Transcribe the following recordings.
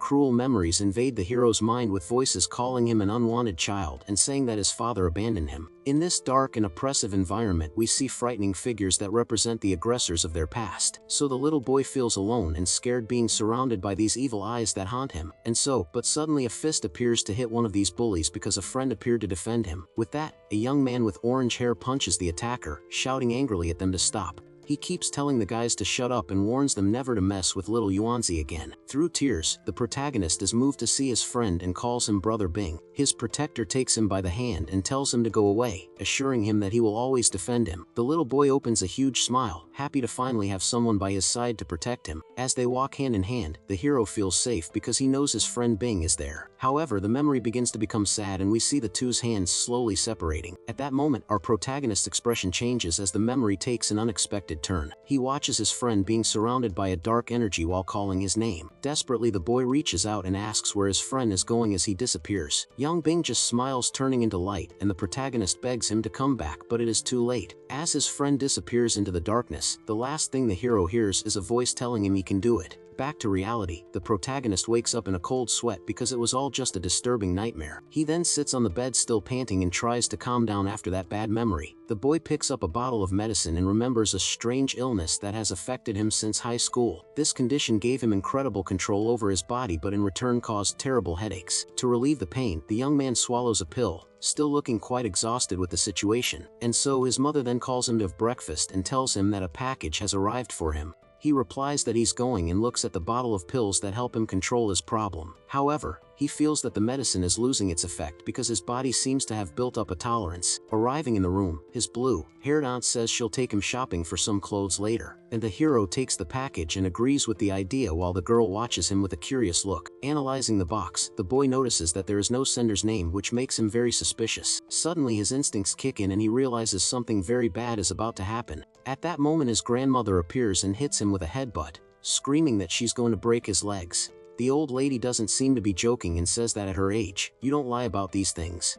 cruel memories invade the hero's mind with voices calling him an unwanted child and saying that his father abandoned him. In this dark and oppressive environment, we see frightening figures that represent the aggressors of their past. So the little boy feels alone and scared, being surrounded by these evil eyes that haunt him. But suddenly a fist appears to hit one of these bullies because a friend appeared to defend him. With that, a young man with orange hair punches the attacker, shouting angrily at them to stop. He keeps telling the guys to shut up and warns them never to mess with little Yuanzi again. Through tears, the protagonist is moved to see his friend and calls him Brother Bing. His protector takes him by the hand and tells him to go away, assuring him that he will always defend him. The little boy opens a huge smile, happy to finally have someone by his side to protect him. As they walk hand in hand, the hero feels safe because he knows his friend Bing is there. However, the memory begins to become sad and we see the two's hands slowly separating. At that moment, our protagonist's expression changes as the memory takes an unexpected turn. He watches his friend being surrounded by a dark energy while calling his name. Desperately, the boy reaches out and asks where his friend is going as he disappears. Young Bing just smiles, turning into light, and the protagonist begs him to come back, but it is too late. As his friend disappears into the darkness, the last thing the hero hears is a voice telling him he can do it. Back to reality, the protagonist wakes up in a cold sweat because it was all just a disturbing nightmare. He then sits on the bed still panting and tries to calm down after that bad memory. The boy picks up a bottle of medicine and remembers a strange illness that has affected him since high school. This condition gave him incredible control over his body but in return caused terrible headaches. To relieve the pain, the young man swallows a pill, still looking quite exhausted with the situation. His mother then calls him to have breakfast and tells him that a package has arrived for him. He replies that he's going and looks at the bottle of pills that help him control his problem. However, he feels that the medicine is losing its effect because his body seems to have built up a tolerance. Arriving in the room, his blue-haired aunt says she'll take him shopping for some clothes later, and the hero takes the package and agrees with the idea while the girl watches him with a curious look. Analyzing the box, the boy notices that there is no sender's name, which makes him very suspicious. Suddenly his instincts kick in and he realizes something very bad is about to happen. At that moment, his grandmother appears and hits him with a headbutt, screaming that she's going to break his legs. The old lady doesn't seem to be joking and says that at her age, you don't lie about these things.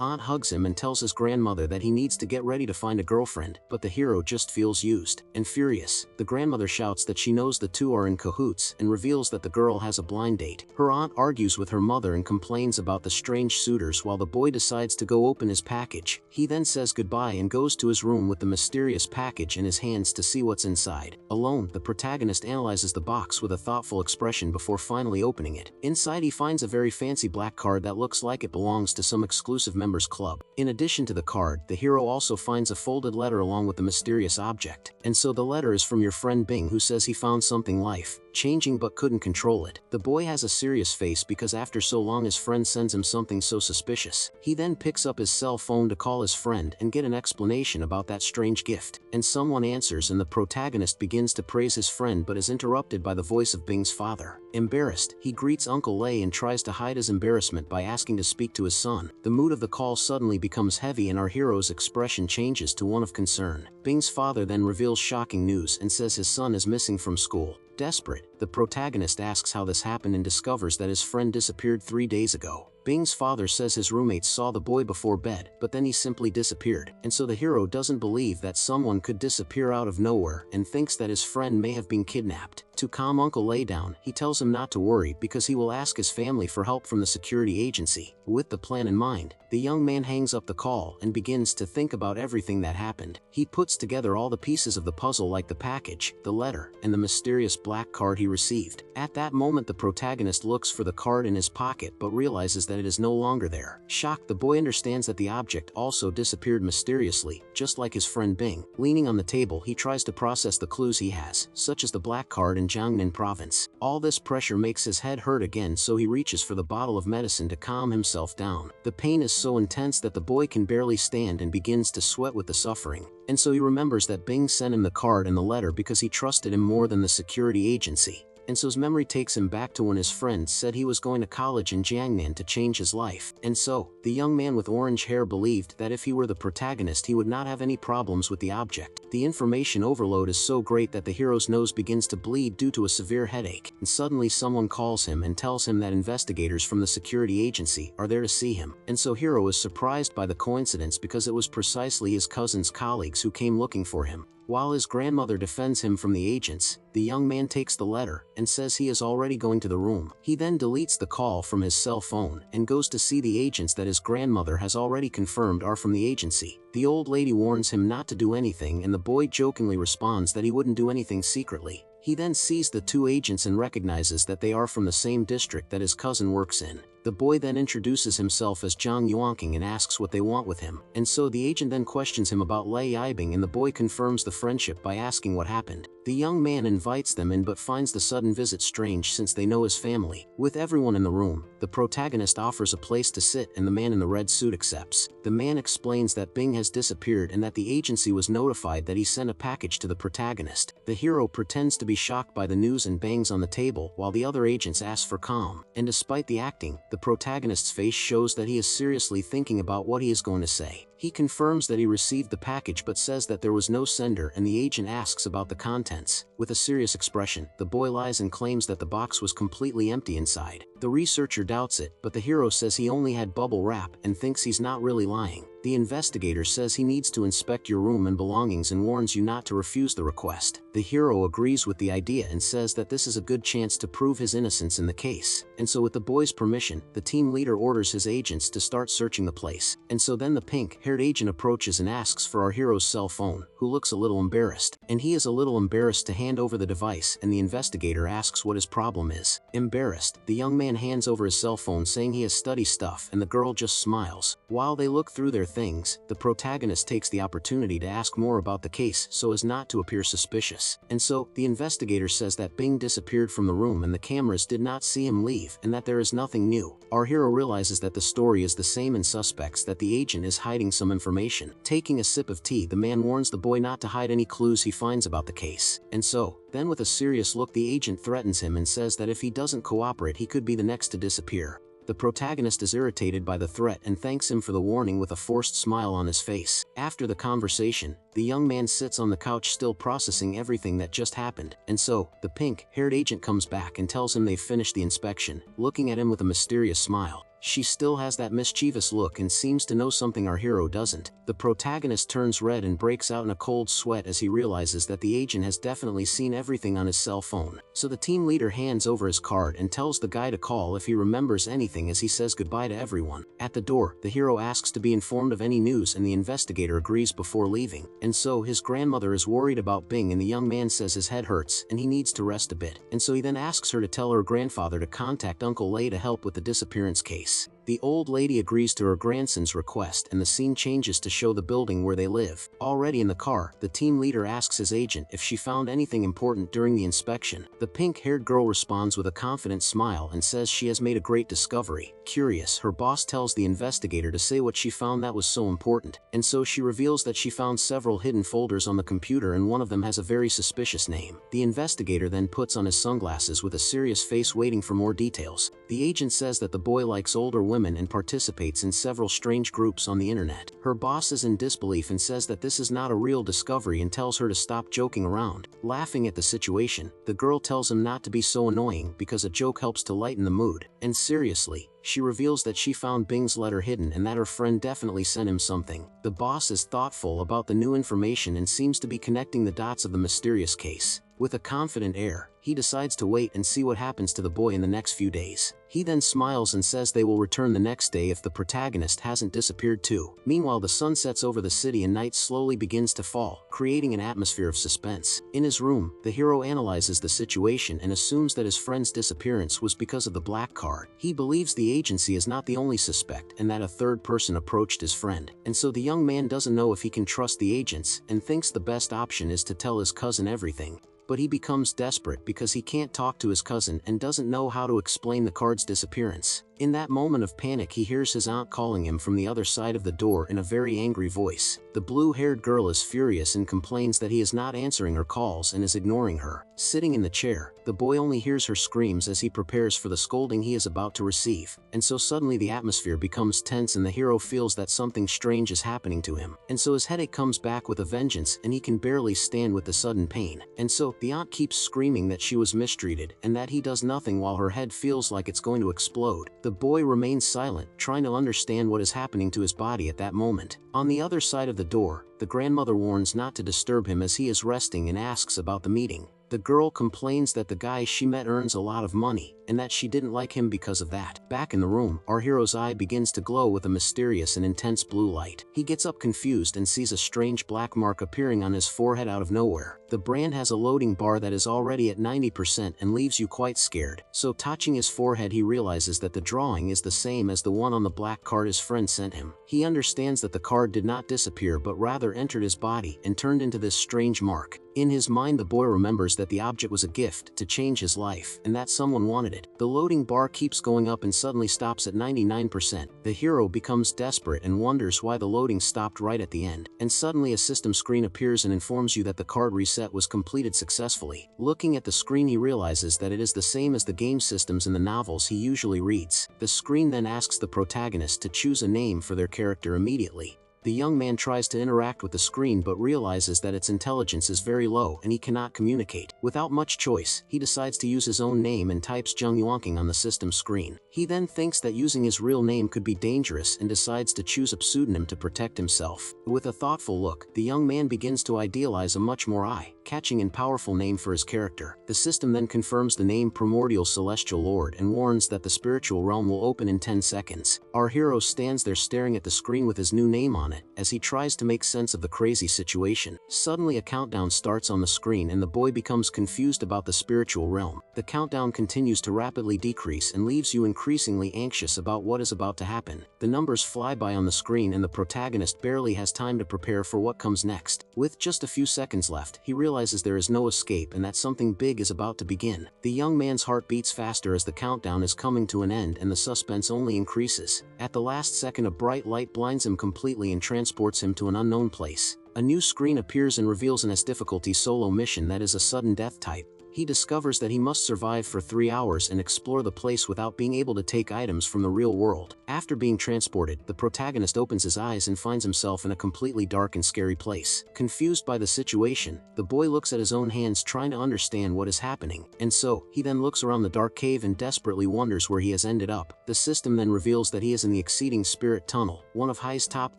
Aunt hugs him and tells his grandmother that he needs to get ready to find a girlfriend, but the hero just feels used and furious. The grandmother shouts that she knows the two are in cahoots and reveals that the girl has a blind date. Her aunt argues with her mother and complains about the strange suitors while the boy decides to go open his package. He then says goodbye and goes to his room with the mysterious package in his hands to see what's inside. Alone, the protagonist analyzes the box with a thoughtful expression before finally opening it. Inside, he finds a very fancy black card that looks like it belongs to some exclusive members club. In addition to the card, the hero also finds a folded letter along with the mysterious object. The letter is from your friend Bing, who says he found something life-changing but couldn't control it. The boy has a serious face because after so long his friend sends him something so suspicious. He then picks up his cell phone to call his friend and get an explanation about that strange gift. Someone answers and the protagonist begins to praise his friend but is interrupted by the voice of Bing's father. Embarrassed, he greets Uncle Lei and tries to hide his embarrassment by asking to speak to his son. The mood of the call suddenly becomes heavy and our hero's expression changes to one of concern. Bing's father then reveals shocking news and says his son is missing from school. Desperate, the protagonist asks how this happened and discovers that his friend disappeared 3 days ago. Bing's father says his roommates saw the boy before bed, but then he simply disappeared. The hero doesn't believe that someone could disappear out of nowhere and thinks that his friend may have been kidnapped. To calm Uncle Lei down, he tells him not to worry because he will ask his family for help from the security agency. With the plan in mind, the young man hangs up the call and begins to think about everything that happened. He puts together all the pieces of the puzzle, like the package, the letter, and the mysterious black card he received. At that moment, the protagonist looks for the card in his pocket but realizes that it is no longer there. Shocked, the boy understands that the object also disappeared mysteriously, just like his friend Bing. Leaning on the table, he tries to process the clues he has, such as the black card in Jiangnan province. All this pressure makes his head hurt again, so he reaches for the bottle of medicine to calm himself down. The pain is so intense that the boy can barely stand and begins to sweat with the suffering. He remembers that Bing sent him the card and the letter because he trusted him more than the security agency. His memory takes him back to when his friend said he was going to college in Jiangnan to change his life. The young man with orange hair believed that if he were the protagonist he would not have any problems with the object. The information overload is so great that the hero's nose begins to bleed due to a severe headache, and suddenly someone calls him and tells him that investigators from the security agency are there to see him. And so Hero is surprised by the coincidence because it was precisely his cousin's colleagues who came looking for him. While his grandmother defends him from the agents, the young man takes the letter and says he is already going to the room. He then deletes the call from his cell phone and goes to see the agents that his grandmother has already confirmed are from the agency. The old lady warns him not to do anything, and the boy jokingly responds that he wouldn't do anything secretly. He then sees the two agents and recognizes that they are from the same district that his cousin works in. The boy then introduces himself as Zhang Yuanqing and asks what they want with him, and so the agent then questions him about Lei Yibing, and the boy confirms the friendship by asking what happened. The young man invites them in but finds the sudden visit strange since they know his family. With everyone in the room, the protagonist offers a place to sit and the man in the red suit accepts. The man explains that Bing has disappeared and that the agency was notified that he sent a package to the protagonist. The hero pretends to be shocked by the news and bangs on the table while the other agents ask for calm, and despite the acting, the protagonist's face shows that he is seriously thinking about what he is going to say. He confirms that he received the package but says that there was no sender, and the agent asks about the contents. With a serious expression, the boy lies and claims that the box was completely empty inside. The researcher doubts it, but the hero says he only had bubble wrap and thinks he's not really lying. The investigator says he needs to inspect your room and belongings and warns you not to refuse the request. The hero agrees with the idea and says that this is a good chance to prove his innocence in the case. And so with the boy's permission, the team leader orders his agents to start searching the place. And so then the pink-haired agent approaches and asks for our hero's cell phone, who looks a little embarrassed. And he is a little embarrassed to hand over the device, and the investigator asks what his problem is. Embarrassed, the young man hands over his cell phone saying he has study stuff, and the girl just smiles. While they look through their things, the protagonist takes the opportunity to ask more about the case so as not to appear suspicious. And so, the investigator says that Bing disappeared from the room and the cameras did not see him leave, and that there is nothing new. Our hero realizes that the story is the same and suspects that the agent is hiding some information. Taking a sip of tea, the man warns the boy not to hide any clues he finds about the case. And so, then with a serious look, the agent threatens him and says that if he doesn't cooperate he could be the next to disappear. The protagonist is irritated by the threat and thanks him for the warning with a forced smile on his face. After the conversation, the young man sits on the couch still processing everything that just happened. And so, the pink-haired agent comes back and tells him they've finished the inspection, looking at him with a mysterious smile. She still has that mischievous look and seems to know something our hero doesn't. The protagonist turns red and breaks out in a cold sweat as he realizes that the agent has definitely seen everything on his cell phone. So the team leader hands over his card and tells the guy to call if he remembers anything as he says goodbye to everyone. At the door, the hero asks to be informed of any news and the investigator agrees before leaving. And so his grandmother is worried about Bing and the young man says his head hurts and he needs to rest a bit. And so he then asks her to tell her grandfather to contact Uncle Lei to help with the disappearance case. The old lady agrees to her grandson's request and the scene changes to show the building where they live. Already in the car, the team leader asks his agent if she found anything important during the inspection. The pink-haired girl responds with a confident smile and says she has made a great discovery. Curious, her boss tells the investigator to say what she found that was so important, and so she reveals that she found several hidden folders on the computer and one of them has a very suspicious name. The investigator then puts on his sunglasses with a serious face waiting for more details. The agent says that the boy likes older women and participates in several strange groups on the internet. Her boss is in disbelief and says that this is not a real discovery and tells her to stop joking around. Laughing at the situation, the girl tells him not to be so annoying because a joke helps to lighten the mood. And seriously, she reveals that she found Bing's letter hidden and that her friend definitely sent him something. The boss is thoughtful about the new information and seems to be connecting the dots of the mysterious case. With a confident air, he decides to wait and see what happens to the boy in the next few days. He then smiles and says they will return the next day if the protagonist hasn't disappeared too. Meanwhile, the sun sets over the city and night slowly begins to fall, creating an atmosphere of suspense. In his room, the hero analyzes the situation and assumes that his friend's disappearance was because of the black card. He believes the agency is not the only suspect and that a third person approached his friend. And so the young man doesn't know if he can trust the agents and thinks the best option is to tell his cousin everything. But he becomes desperate because he can't talk to his cousin and doesn't know how to explain the card's disappearance. In that moment of panic, he hears his aunt calling him from the other side of the door in a very angry voice. The blue-haired girl is furious and complains that he is not answering her calls and is ignoring her. Sitting in the chair, the boy only hears her screams as he prepares for the scolding he is about to receive, and so suddenly the atmosphere becomes tense and the hero feels that something strange is happening to him, and so his headache comes back with a vengeance and he can barely stand with the sudden pain. And so the aunt keeps screaming that she was mistreated and that he does nothing while her head feels like it's going to explode. The boy remains silent, trying to understand what is happening to his body at that moment. On the other side of the door, the grandmother warns not to disturb him as he is resting and asks about the meeting. The girl complains that the guy she met earns a lot of money, and that she didn't like him because of that. Back in the room, our hero's eye begins to glow with a mysterious and intense blue light. He gets up confused and sees a strange black mark appearing on his forehead out of nowhere. The brand has a loading bar that is already at 90% and leaves you quite scared. So touching his forehead, he realizes that the drawing is the same as the one on the black card his friend sent him. He understands that the card did not disappear but rather entered his body and turned into this strange mark. In his mind, the boy remembers that the object was a gift to change his life and that someone wanted it. The loading bar keeps going up and suddenly stops at 99%. The hero becomes desperate and wonders why the loading stopped right at the end. And suddenly a system screen appears and informs you that the card reset was completed successfully. Looking at the screen, he realizes that it is the same as the game systems in the novels he usually reads. The screen then asks the protagonist to choose a name for their character immediately. The young man tries to interact with the screen but realizes that its intelligence is very low and he cannot communicate. Without much choice, he decides to use his own name and types Jung Yuanking on the system screen. He then thinks that using his real name could be dangerous and decides to choose a pseudonym to protect himself. With a thoughtful look, the young man begins to idealize a much more eye-catching and powerful name for his character. The system then confirms the name Primordial Celestial Lord and warns that the spiritual realm will open in 10 seconds. Our hero stands there staring at the screen with his new name on it as he tries to make sense of the crazy situation. Suddenly a countdown starts on the screen and the boy becomes confused about the spiritual realm. The countdown continues to rapidly decrease and leaves you increasingly anxious about what is about to happen. The numbers fly by on the screen and the protagonist barely has time to prepare for what comes next. With just a few seconds left, he realizes there is no escape and that something big is about to begin. The young man's heart beats faster as the countdown is coming to an end and the suspense only increases. At the last second, a bright light blinds him completely and transports him to an unknown place. A new screen appears and reveals an S difficulty solo mission that is a sudden death type. He discovers that he must survive for 3 hours and explore the place without being able to take items from the real world. After being transported, the protagonist opens his eyes and finds himself in a completely dark and scary place. Confused by the situation, the boy looks at his own hands trying to understand what is happening, and so, he then looks around the dark cave and desperately wonders where he has ended up. The system then reveals that he is in the Exceeding Spirit Tunnel, one of Hai's top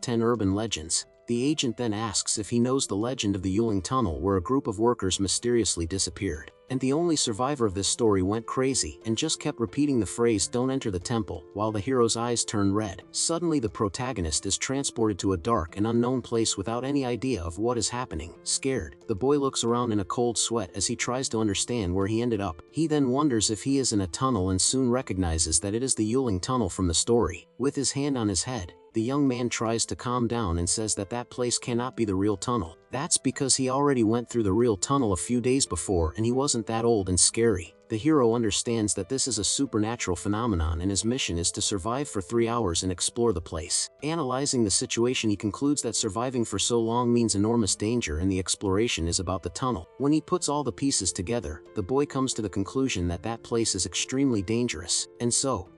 10 urban legends. The agent then asks if he knows the legend of the Yuling Tunnel where a group of workers mysteriously disappeared. And the only survivor of this story went crazy and just kept repeating the phrase "Don't enter the temple," while the hero's eyes turn red. Suddenly the protagonist is transported to a dark and unknown place without any idea of what is happening. Scared, the boy looks around in a cold sweat as he tries to understand where he ended up. He then wonders if he is in a tunnel and soon recognizes that it is the Yuling Tunnel from the story. With his hand on his head, the young man tries to calm down and says that that place cannot be the real tunnel. That's because he already went through the real tunnel a few days before and he wasn't that old and scary. The hero understands that this is a supernatural phenomenon and his mission is to survive for 3 hours and explore the place. Analyzing the situation, he concludes that surviving for so long means enormous danger and the exploration is about the tunnel. When he puts all the pieces together, the boy comes to the conclusion that that place is extremely dangerous,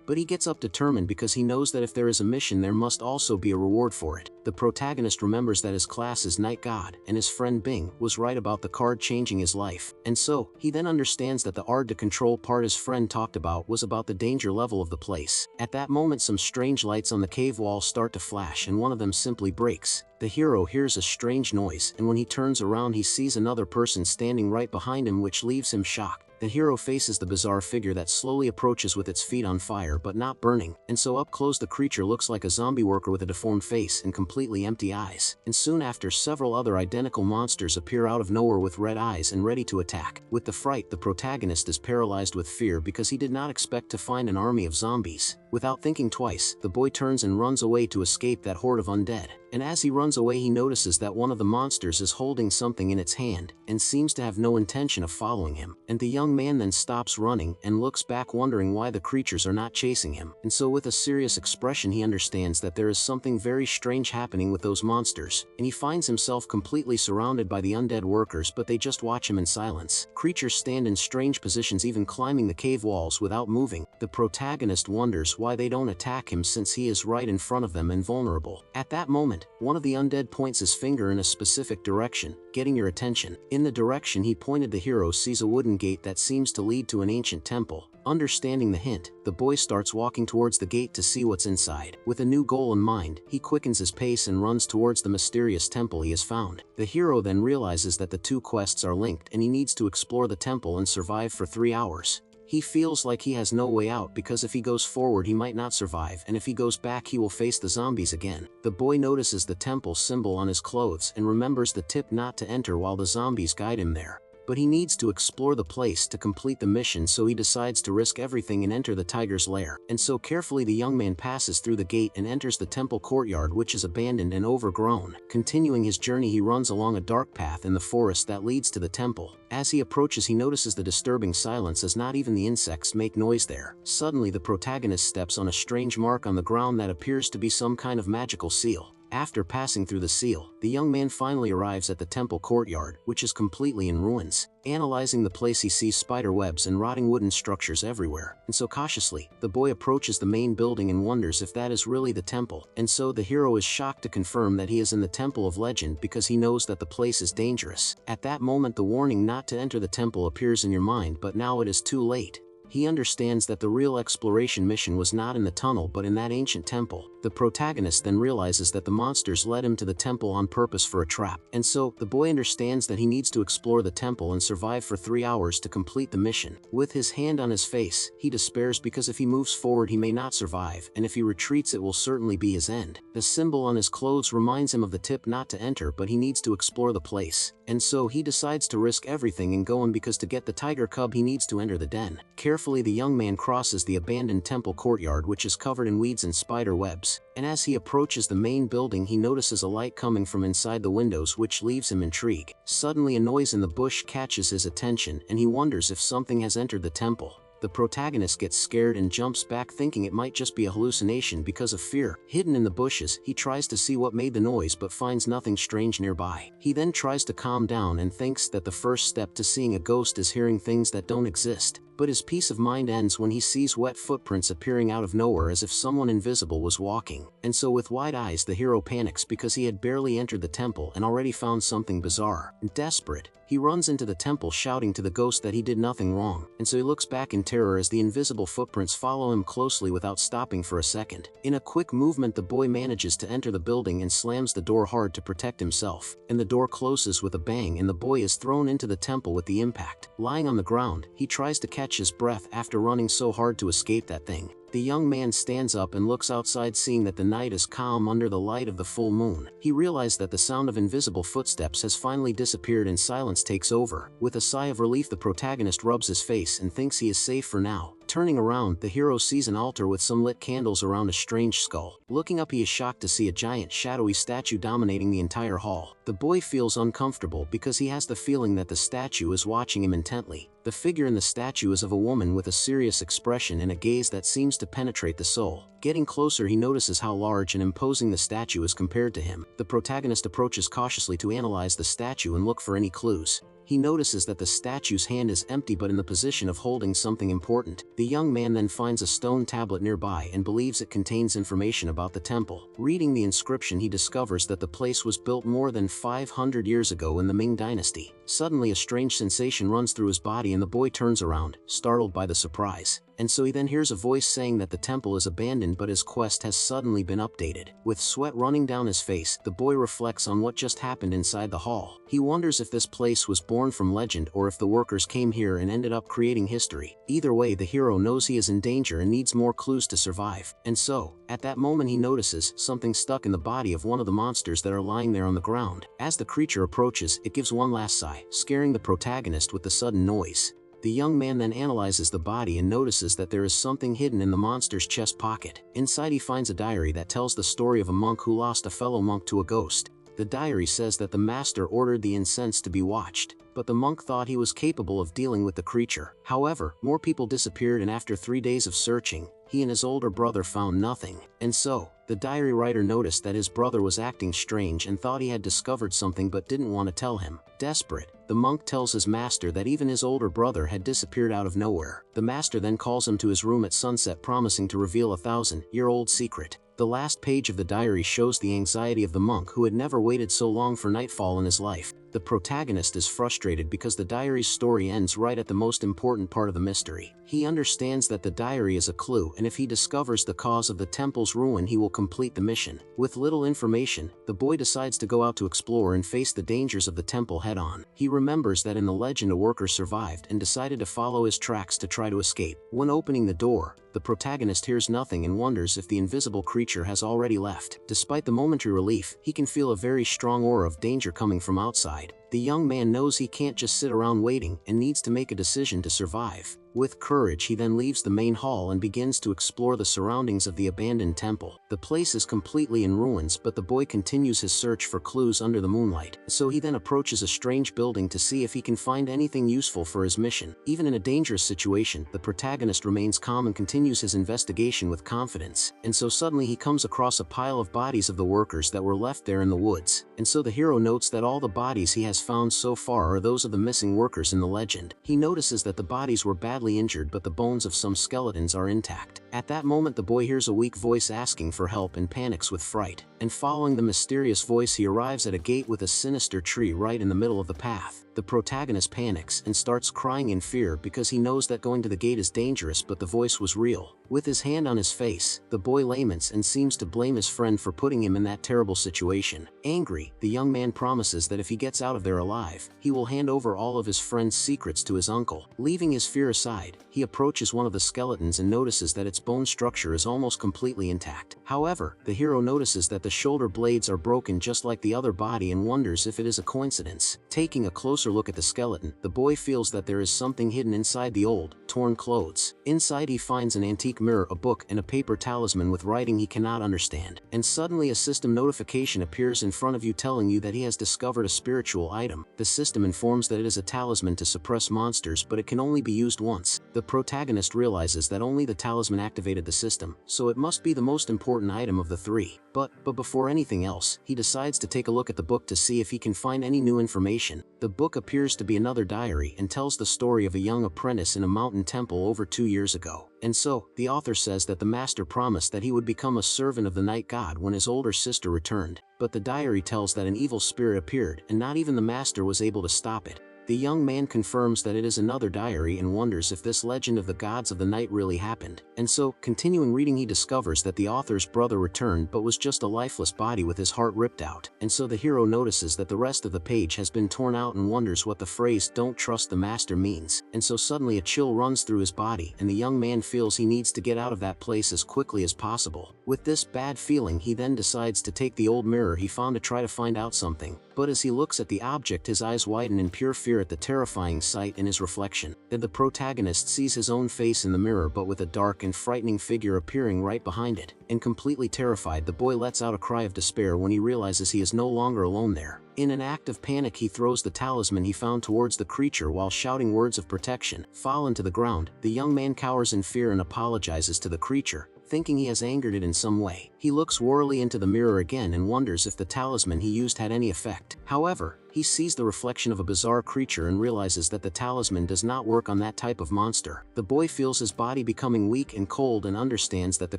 but he gets up determined because he knows that if there is a mission there must also be a reward for it. The protagonist remembers that his class is Night God and his friend Bing was right about the card changing his life, and so, he then understands that the ard to control part his friend talked about was about the danger level of the place. At that moment some strange lights on the cave wall start to flash and one of them simply breaks. The hero hears a strange noise and when he turns around he sees another person standing right behind him, which leaves him shocked. The hero faces the bizarre figure that slowly approaches with its feet on fire but not burning, and so up close the creature looks like a zombie worker with a deformed face and completely empty eyes. And soon after, several other identical monsters appear out of nowhere with red eyes and ready to attack. With the fright, the protagonist is paralyzed with fear because he did not expect to find an army of zombies. Without thinking twice, the boy turns and runs away to escape that horde of undead. And as he runs away, he notices that one of the monsters is holding something in its hand, and seems to have no intention of following him. And the young man then stops running and looks back, wondering why the creatures are not chasing him. And so with a serious expression, he understands that there is something very strange happening with those monsters, and he finds himself completely surrounded by the undead workers, but they just watch him in silence. Creatures stand in strange positions, even climbing the cave walls without moving. The protagonist wonders why they don't attack him, since he is right in front of them and vulnerable. At that moment, one of the undead points his finger in a specific direction, getting your attention. In the direction he pointed, the hero sees a wooden gate that seems to lead to an ancient temple. Understanding the hint, the boy starts walking towards the gate to see what's inside. With a new goal in mind, he quickens his pace and runs towards the mysterious temple he has found. The hero then realizes that the two quests are linked, and he needs to explore the temple and survive for 3 hours. He feels like he has no way out, because if he goes forward he might not survive, and if he goes back he will face the zombies again. The boy notices the temple symbol on his clothes and remembers the tip not to enter while the zombies guide him there. But he needs to explore the place to complete the mission, so he decides to risk everything and enter the tiger's lair. And so carefully the young man passes through the gate and enters the temple courtyard, which is abandoned and overgrown. Continuing his journey, he runs along a dark path in the forest that leads to the temple. As he approaches, he notices the disturbing silence, as not even the insects make noise there. Suddenly the protagonist steps on a strange mark on the ground that appears to be some kind of magical seal. After passing through the seal, the young man finally arrives at the temple courtyard, which is completely in ruins. Analyzing the place, he sees spider webs and rotting wooden structures everywhere, and so cautiously, the boy approaches the main building and wonders if that is really the temple. And so the hero is shocked to confirm that he is in the Temple of Legend, because he knows that the place is dangerous. At that moment, the warning not to enter the temple appears in your mind, but now it is too late. He understands that the real exploration mission was not in the tunnel but in that ancient temple. The protagonist then realizes that the monsters led him to the temple on purpose for a trap. And so, the boy understands that he needs to explore the temple and survive for 3 hours to complete the mission. With his hand on his face, he despairs, because if he moves forward he may not survive, and if he retreats it will certainly be his end. The symbol on his clothes reminds him of the tip not to enter, but he needs to explore the place. And so he decides to risk everything and go in, because to get the tiger cub he needs to enter the den. Carefully the young man crosses the abandoned temple courtyard, which is covered in weeds and spider webs. And as he approaches the main building, he notices a light coming from inside the windows, which leaves him intrigued. Suddenly a noise in the bush catches his attention, and he wonders if something has entered the temple. The protagonist gets scared and jumps back, thinking it might just be a hallucination because of fear. Hidden in the bushes, he tries to see what made the noise but finds nothing strange nearby. He then tries to calm down and thinks that the first step to seeing a ghost is hearing things that don't exist. But his peace of mind ends when he sees wet footprints appearing out of nowhere, as if someone invisible was walking. And so with wide eyes the hero panics, because he had barely entered the temple and already found something bizarre. Desperate, he runs into the temple shouting to the ghost that he did nothing wrong, and so he looks back in terror as the invisible footprints follow him closely without stopping for a second. In a quick movement, the boy manages to enter the building and slams the door hard to protect himself, and the door closes with a bang and the boy is thrown into the temple with the impact. Lying on the ground, he tries to catch his breath after running so hard to escape that thing. The young man stands up and looks outside, seeing that the night is calm under the light of the full moon. He realizes that the sound of invisible footsteps has finally disappeared and silence takes over. With a sigh of relief, the protagonist rubs his face and thinks he is safe for now. Turning around, the hero sees an altar with some lit candles around a strange skull. Looking up, he is shocked to see a giant shadowy statue dominating the entire hall. The boy feels uncomfortable because he has the feeling that the statue is watching him intently. The figure in the statue is of a woman with a serious expression and a gaze that seems to penetrate the soul. Getting closer, he notices how large and imposing the statue is compared to him. The protagonist approaches cautiously to analyze the statue and look for any clues. He notices that the statue's hand is empty but in the position of holding something important. The young man then finds a stone tablet nearby and believes it contains information about the temple. Reading the inscription, he discovers that the place was built more than 500 years ago in the Ming dynasty. Suddenly a strange sensation runs through his body and the boy turns around, startled by the surprise. And so he then hears a voice saying that the temple is abandoned, but his quest has suddenly been updated. With sweat running down his face, the boy reflects on what just happened inside the hall. He wonders if this place was born from legend or if the workers came here and ended up creating history. Either way, the hero knows he is in danger and needs more clues to survive. And so, at that moment, he notices something stuck in the body of one of the monsters that are lying there on the ground. As the creature approaches, it gives one last sigh, scaring the protagonist with the sudden noise. The young man then analyzes the body and notices that there is something hidden in the monster's chest pocket. Inside he finds a diary that tells the story of a monk who lost a fellow monk to a ghost. The diary says that the master ordered the incense to be watched, but the monk thought he was capable of dealing with the creature. However, more people disappeared, and after 3 days of searching, he and his older brother found nothing. And so, the diary writer noticed that his brother was acting strange and thought he had discovered something but didn't want to tell him. Desperate, the monk tells his master that even his older brother had disappeared out of nowhere. The master then calls him to his room at sunset, promising to reveal a 1,000-year-old secret. The last page of the diary shows the anxiety of the monk, who had never waited so long for nightfall in his life. The protagonist is frustrated because the diary's story ends right at the most important part of the mystery. He understands that the diary is a clue, and if he discovers the cause of the temple's ruin, he will complete the mission. With little information, the boy decides to go out to explore and face the dangers of the temple head-on. He remembers that in the legend a worker survived and decided to follow his tracks to try to escape. When opening the door, the protagonist hears nothing and wonders if the invisible creature has already left. Despite the momentary relief, he can feel a very strong aura of danger coming from outside. The young man knows he can't just sit around waiting and needs to make a decision to survive. With courage, he then leaves the main hall and begins to explore the surroundings of the abandoned temple. The place is completely in ruins, but the boy continues his search for clues under the moonlight. So he then approaches a strange building to see if he can find anything useful for his mission. Even in a dangerous situation, the protagonist remains calm and continues his investigation with confidence. And so suddenly he comes across a pile of bodies of the workers that were left there in the woods. And so the hero notes that all the bodies he has found so far are those of the missing workers in the legend. He notices that the bodies were badly injured, but the bones of some skeletons are intact. At that moment, the boy hears a weak voice asking for help and panics with fright. And following the mysterious voice, he arrives at a gate with a sinister tree right in the middle of the path. The protagonist panics and starts crying in fear because he knows that going to the gate is dangerous, but the voice was real. With his hand on his face, the boy laments and seems to blame his friend for putting him in that terrible situation. Angry, the young man promises that if he gets out of there alive, he will hand over all of his friend's secrets to his uncle. Leaving his fear aside, he approaches one of the skeletons and notices that its bone structure is almost completely intact. However, the hero notices that the shoulder blades are broken just like the other body and wonders if it is a coincidence. Taking a closer look at the skeleton, the boy feels that there is something hidden inside the old, torn clothes. Inside he finds an antique mirror, a book, and a paper talisman with writing he cannot understand. And suddenly a system notification appears in front of you telling you that he has discovered a spiritual item. The system informs that it is a talisman to suppress monsters, but it can only be used once. The protagonist realizes that only the talisman activated the system, so it must be the most important item of the three. But before anything else, he decides to take a look at the book to see if he can find any new information. The book appears to be another diary and tells the story of a young apprentice in a mountain temple over 2 years ago. And so, the author says that the master promised that he would become a servant of the night god when his older sister returned. But the diary tells that an evil spirit appeared, and not even the master was able to stop it. The young man confirms that it is another diary and wonders if this legend of the gods of the night really happened. And so, continuing reading, he discovers that the author's brother returned but was just a lifeless body with his heart ripped out. And so the hero notices that the rest of the page has been torn out and wonders what the phrase "don't trust the master" means. And so suddenly a chill runs through his body, and the young man feels he needs to get out of that place as quickly as possible. With this bad feeling, he then decides to take the old mirror he found to try to find out something. But as he looks at the object, his eyes widen in pure fear at the terrifying sight in his reflection. Then the protagonist sees his own face in the mirror, but with a dark and frightening figure appearing right behind it. And completely terrified, the boy lets out a cry of despair when he realizes he is no longer alone there. In an act of panic, he throws the talisman he found towards the creature while shouting words of protection. Fallen to the ground, the young man cowers in fear and apologizes to the creature, thinking he has angered it in some way. He looks warily into the mirror again and wonders if the talisman he used had any effect. However, he sees the reflection of a bizarre creature and realizes that the talisman does not work on that type of monster. The boy feels his body becoming weak and cold and understands that the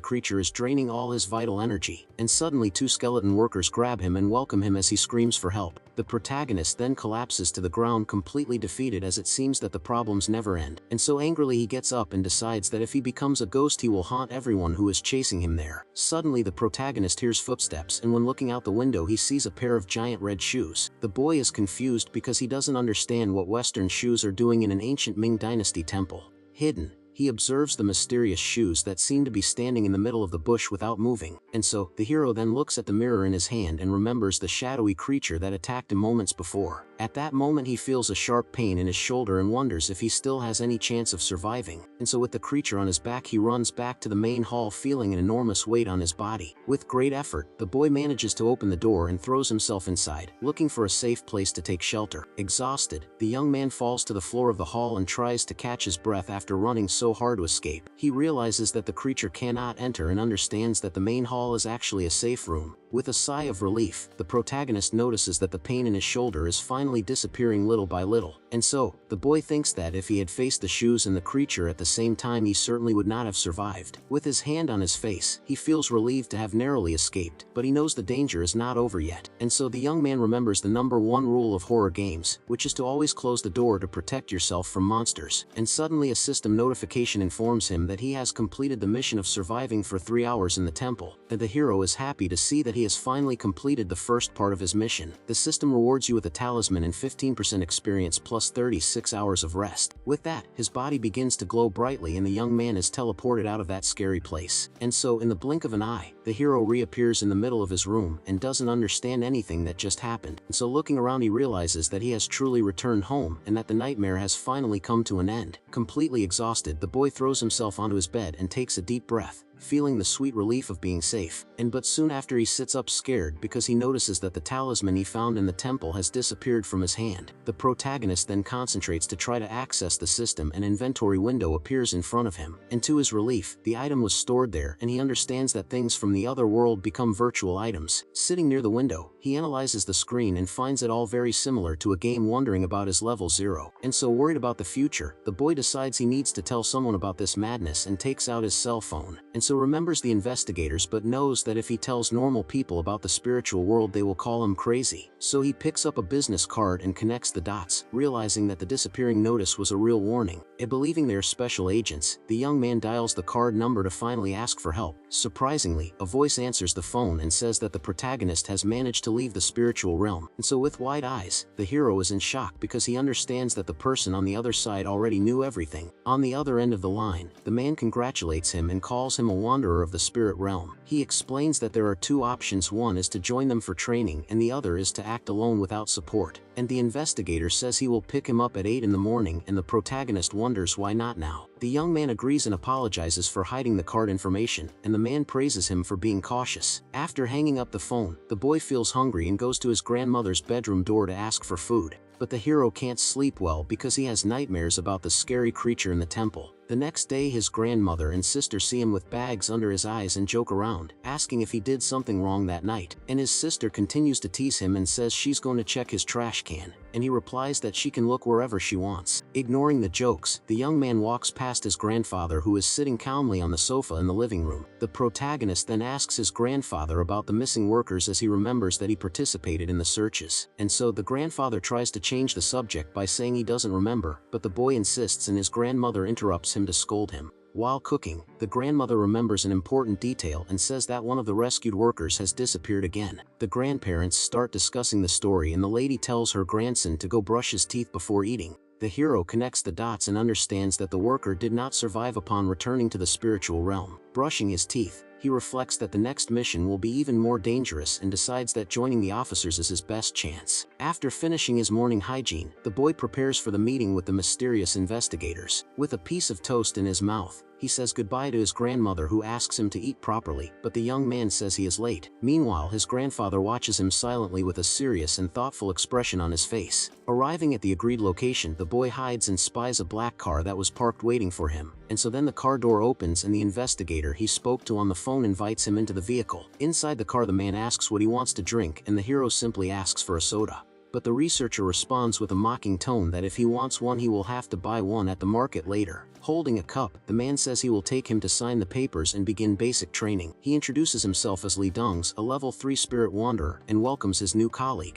creature is draining all his vital energy. And suddenly 2 skeleton workers grab him and welcome him as he screams for help. The protagonist then collapses to the ground, completely defeated, as it seems that the problems never end. And so angrily he gets up and decides that if he becomes a ghost, he will haunt everyone who is chasing him there. Suddenly the protagonist hears footsteps, and when looking out the window he sees a pair of giant red shoes. The boy is confused because he doesn't understand what Western shoes are doing in an ancient Ming Dynasty temple. Hidden he observes the mysterious shoes that seem to be standing in the middle of the bush without moving, and so, the hero then looks at the mirror in his hand and remembers the shadowy creature that attacked him moments before. At that moment he feels a sharp pain in his shoulder and wonders if he still has any chance of surviving, and so with the creature on his back he runs back to the main hall feeling an enormous weight on his body. With great effort, the boy manages to open the door and throws himself inside, looking for a safe place to take shelter. Exhausted, the young man falls to the floor of the hall and tries to catch his breath after running so hard to escape. He realizes that the creature cannot enter and understands that the main hall is actually a safe room. With a sigh of relief, the protagonist notices that the pain in his shoulder is finally disappearing little by little, and so, the boy thinks that if he had faced the shoes and the creature at the same time he certainly would not have survived. With his hand on his face, he feels relieved to have narrowly escaped, but he knows the danger is not over yet, and so the young man remembers the #1 rule of horror games, which is to always close the door to protect yourself from monsters, and suddenly a system notification informs him that he has completed the mission of surviving for 3 hours in the temple, and the hero is happy to see that he has finally completed the first part of his mission. The system rewards you with a talisman and 15% experience plus 36 hours of rest. With that, his body begins to glow brightly and the young man is teleported out of that scary place. And so, in the blink of an eye, the hero reappears in the middle of his room and doesn't understand anything that just happened. And so looking around he realizes that he has truly returned home and that the nightmare has finally come to an end. Completely exhausted, the boy throws himself onto his bed and takes a deep breath, feeling the sweet relief of being safe. But soon after he sits up scared because he notices that the talisman he found in the temple has disappeared from his hand. The protagonist then concentrates to try to access the system. An inventory window appears in front of him, and to his relief, the item was stored there and he understands that things from the other world become virtual items. Sitting near the window, he analyzes the screen and finds it all very similar to a game wondering about his level 0. And so worried about the future, the boy decides he needs to tell someone about this madness and takes out his cell phone, and so remembers the investigators but knows that if he tells normal people about the spiritual world they will call him crazy. So he picks up a business card and connects the dots, realizing that the disappearing notice was a real warning. Believing they are special agents, the young man dials the card number to finally ask for help. Surprisingly, a voice answers the phone and says that the protagonist has managed to leave the spiritual realm. And so with wide eyes, the hero is in shock because he understands that the person on the other side already knew everything. On the other end of the line, the man congratulates him and calls him a wanderer of the spirit realm. He explains that there are 2 options, one is to join them for training and the other is to act alone without support. And the investigator says he will pick him up at 8 in the morning and the protagonist wonders why not now. The young man agrees and apologizes for hiding the card information, and the man praises him for being cautious. After hanging up the phone, the boy feels hungry and goes to his grandmother's bedroom door to ask for food. But the hero can't sleep well because he has nightmares about the scary creature in the temple. The next day his grandmother and sister see him with bags under his eyes and joke around, asking if he did something wrong that night. And his sister continues to tease him and says she's going to check his trash can, and he replies that she can look wherever she wants. Ignoring the jokes, the young man walks past his grandfather who is sitting calmly on the sofa in the living room. The protagonist then asks his grandfather about the missing workers as he remembers that he participated in the searches. And so the grandfather tries to change the subject by saying he doesn't remember, but the boy insists and his grandmother interrupts him to scold him. While cooking, the grandmother remembers an important detail and says that one of the rescued workers has disappeared again. The grandparents start discussing the story and the lady tells her grandson to go brush his teeth before eating. The hero connects the dots and understands that the worker did not survive upon returning to the spiritual realm. Brushing his teeth, he reflects that the next mission will be even more dangerous and decides that joining the officers is his best chance. After finishing his morning hygiene, the boy prepares for the meeting with the mysterious investigators. With a piece of toast in his mouth, he says goodbye to his grandmother who asks him to eat properly, but the young man says he is late. Meanwhile, his grandfather watches him silently with a serious and thoughtful expression on his face. Arriving at the agreed location, the boy hides and spies a black car that was parked waiting for him. And so then the car door opens and the investigator he spoke to on the phone invites him into the vehicle. Inside the car, the man asks what he wants to drink and the hero simply asks for a soda. But the researcher responds with a mocking tone that if he wants one he will have to buy one at the market later. Holding a cup, the man says he will take him to sign the papers and begin basic training. He introduces himself as Li Dongs, a level 3 spirit wanderer, and welcomes his new colleague.